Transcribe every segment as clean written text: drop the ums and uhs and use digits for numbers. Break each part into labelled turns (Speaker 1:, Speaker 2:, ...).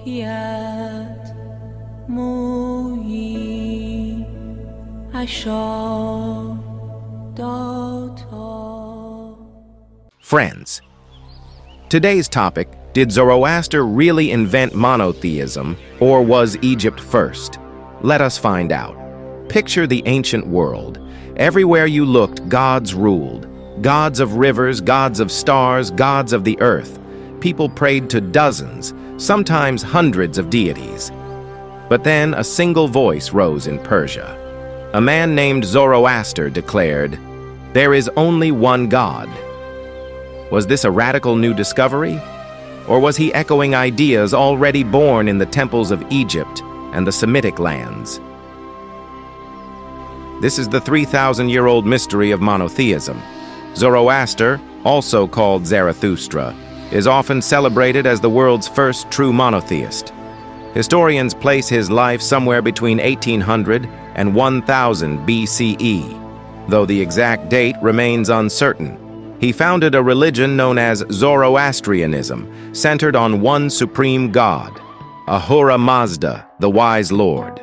Speaker 1: Yet Mui Aisha Data.
Speaker 2: Friends, today's topic: did Zoroaster really invent monotheism, or was Egypt first? Let us find out. Picture the ancient world. Everywhere you looked, gods ruled. Gods of rivers, gods of stars, gods of the earth. People prayed to dozens, sometimes hundreds of deities. But then a single voice rose in Persia. A man named Zoroaster declared, "There is only one God." Was this a radical new discovery? Or was he echoing ideas already born in the temples of Egypt and the Semitic lands? This is the 3,000-year-old mystery of monotheism. Zoroaster, also called Zarathustra, is often celebrated as the world's first true monotheist. Historians place his life somewhere between 1800 and 1000 BCE, though the exact date remains uncertain. He founded a religion known as Zoroastrianism, centered on one supreme god, Ahura Mazda, the wise lord.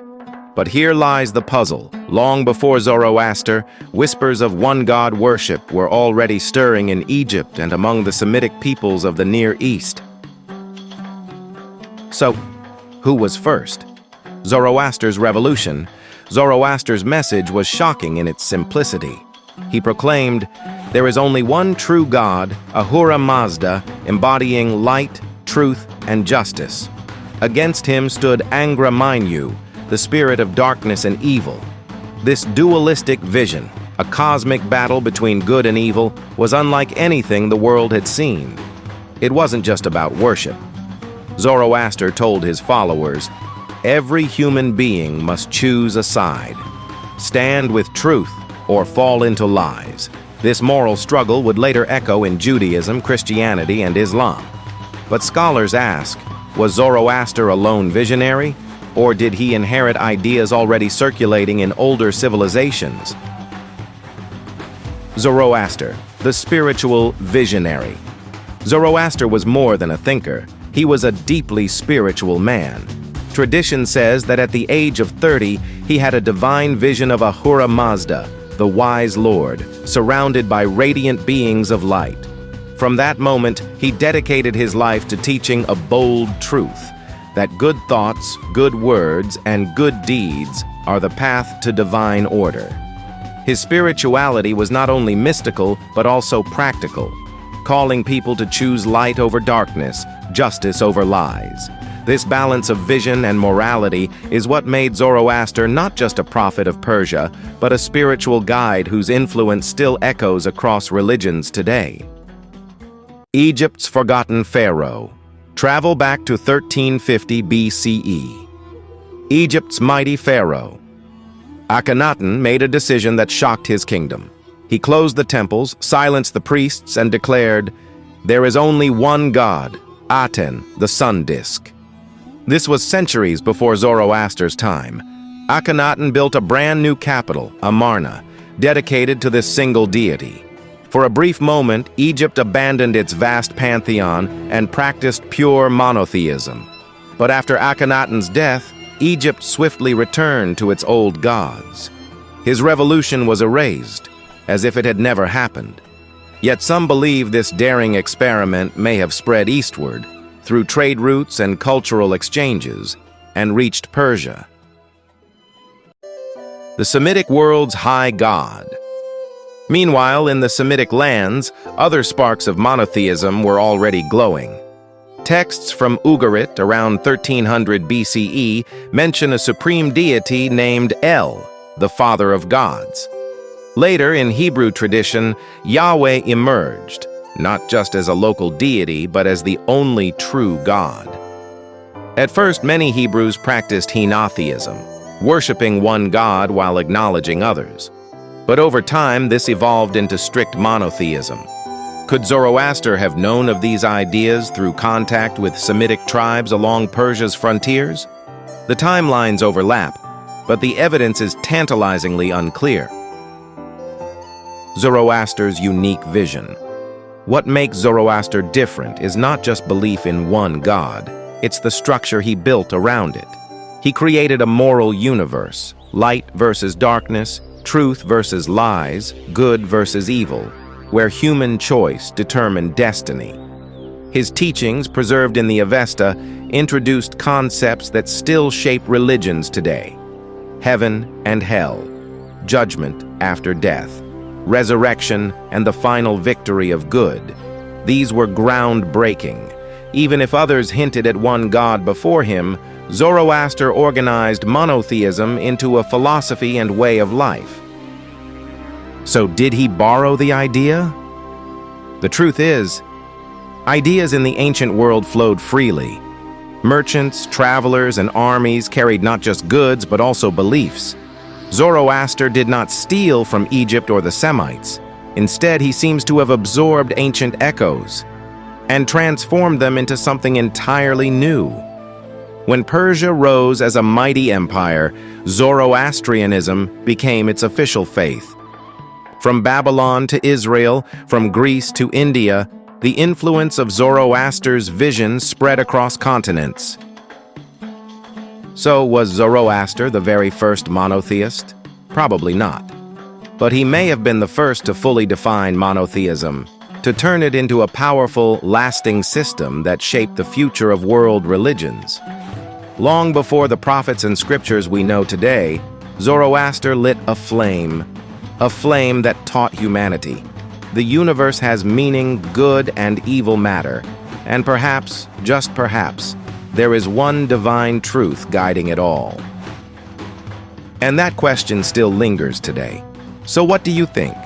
Speaker 2: But here lies the puzzle. Long before Zoroaster, whispers of one god worship were already stirring in Egypt and among the Semitic peoples of the Near East. So, who was first? Zoroaster's revolution. Zoroaster's message was shocking in its simplicity. He proclaimed, "There is only one true God, Ahura Mazda, embodying light, truth, and justice." Against him stood Angra Mainyu, the spirit of darkness and evil. This dualistic vision, a cosmic battle between good and evil, was unlike anything the world had seen. It wasn't just about worship. Zoroaster told his followers, "Every human being must choose a side. Stand with truth or fall into lies." This moral struggle would later echo in Judaism, Christianity, and Islam. But scholars ask, was Zoroaster a lone visionary, or did he inherit ideas already circulating in older civilizations? Zoroaster, the spiritual visionary. Zoroaster was more than a thinker. He was a deeply spiritual man. Tradition says that at the age of 30, he had a divine vision of Ahura Mazda, the wise lord, surrounded by radiant beings of light. From that moment, he dedicated his life to teaching a bold truth, that good thoughts, good words, and good deeds are the path to divine order. His spirituality was not only mystical, but also practical, calling people to choose light over darkness, justice over lies. This balance of vision and morality is what made Zoroaster not just a prophet of Persia, but a spiritual guide whose influence still echoes across religions today. Egypt's forgotten pharaoh. Travel back to 1350 BCE. Egypt's mighty pharaoh. Akhenaten made a decision that shocked his kingdom. He closed the temples, silenced the priests, and declared, "There is only one god, Aten, the sun disk." This was centuries before Zoroaster's time. Akhenaten built a brand new capital, Amarna, dedicated to this single deity. For a brief moment, Egypt abandoned its vast pantheon and practiced pure monotheism. But after Akhenaten's death, Egypt swiftly returned to its old gods. His revolution was erased, as if it had never happened. Yet some believe this daring experiment may have spread eastward, through trade routes and cultural exchanges, and reached Persia. The Semitic world's high god. Meanwhile, in the Semitic lands, other sparks of monotheism were already glowing. Texts from Ugarit around 1300 BCE mention a supreme deity named El, the father of gods. Later, in Hebrew tradition, Yahweh emerged, not just as a local deity, but as the only true God. At first, many Hebrews practiced henotheism, worshiping one god while acknowledging others. But over time, this evolved into strict monotheism. Could Zoroaster have known of these ideas through contact with Semitic tribes along Persia's frontiers? The timelines overlap, but the evidence is tantalizingly unclear. Zoroaster's unique vision. What makes Zoroaster different is not just belief in one god. It's the structure he built around it. He created a moral universe, light versus darkness, truth versus lies, good versus evil, where human choice determined destiny. His teachings, preserved in the Avesta, introduced concepts that still shape religions today: heaven and hell, judgment after death, resurrection, and the final victory of good. These were groundbreaking. Even if others hinted at one god before him, Zoroaster organized monotheism into a philosophy and way of life. So did he borrow the idea? The truth is, ideas in the ancient world flowed freely. Merchants, travelers, and armies carried not just goods but also beliefs. Zoroaster did not steal from Egypt or the Semites. Instead, he seems to have absorbed ancient echoes and transformed them into something entirely new. When Persia rose as a mighty empire, Zoroastrianism became its official faith. From Babylon to Israel, from Greece to India, the influence of Zoroaster's vision spread across continents. So, was Zoroaster the very first monotheist? Probably not. But he may have been the first to fully define monotheism, to turn it into a powerful, lasting system that shaped the future of world religions. Long before the prophets and scriptures we know today, Zoroaster lit a flame that taught humanity. The universe has meaning, good and evil matter, and perhaps, just perhaps, there is one divine truth guiding it all. And that question still lingers today. So what do you think?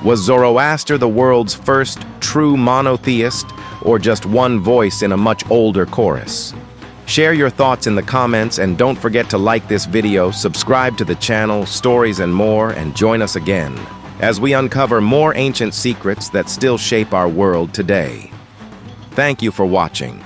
Speaker 2: Was Zoroaster the world's first true monotheist, or just one voice in a much older chorus? Share your thoughts in the comments, and don't forget to like this video, subscribe to the channel, Stories and More, and join us again as we uncover more ancient secrets that still shape our world today. Thank you for watching.